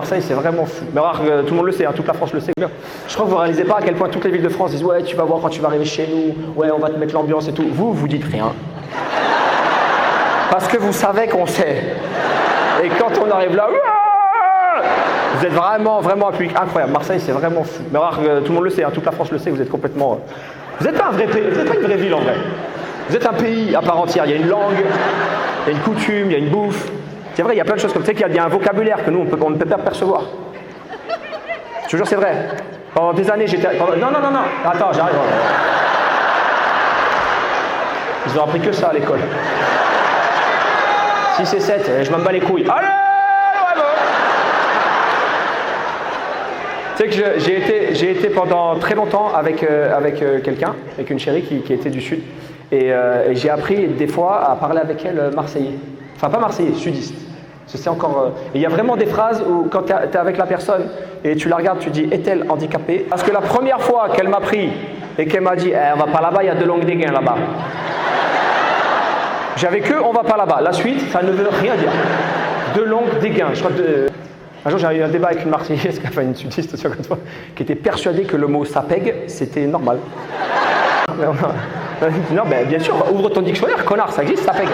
Marseille, c'est vraiment fou. Mais alors, tout le monde le sait, hein, toute la France le sait. Je crois que vous ne réalisez pas à quel point toutes les villes de France disent « Ouais, tu vas voir quand tu vas arriver chez nous, ouais, on va te mettre l'ambiance et tout. » Vous dites rien. Parce que vous savez qu'on sait. Et quand on arrive là, vous êtes vraiment un public incroyable. Marseille, c'est vraiment fou. Mais alors, tout le monde le sait, hein, toute la France le sait, vous êtes complètement... Vous n'êtes pas un vrai pays, vous n'êtes pas une vraie ville en vrai. Vous êtes un pays à part entière. Il y a une langue, il y a une coutume, il y a une bouffe. C'est vrai, il y a plein de choses comme ça. Tu sais qu'il y a un vocabulaire que nous, on ne peut pas percevoir. Je te jure, c'est vrai. Pendant des années, j'étais... Non. Attends, j'arrive. Ils ont appris que ça à l'école. 6 et 7, je m'en bats les couilles. Allez, tu sais que j'ai été pendant très longtemps avec quelqu'un, avec une chérie qui était du Sud. Et j'ai appris des fois à parler avec elle marseillais. Enfin, pas marseillais, sudiste. C'est encore. Il y a vraiment des phrases où, quand tu es avec la personne et tu la regardes, tu dis est-elle handicapée? Parce que la première fois qu'elle m'a pris et qu'elle m'a dit on va pas là-bas, il y a 2 langues dégains là-bas. J'avais que on va pas là-bas. La suite, ça ne veut rien dire. 2 langues dégains. Je crois que un jour, j'ai eu un débat avec une Marseillaise, enfin une sudiste, qui était persuadée que le mot sapègue, c'était normal. Non, ben, bien sûr, ouvre ton dictionnaire, connard, ça existe, sapègue.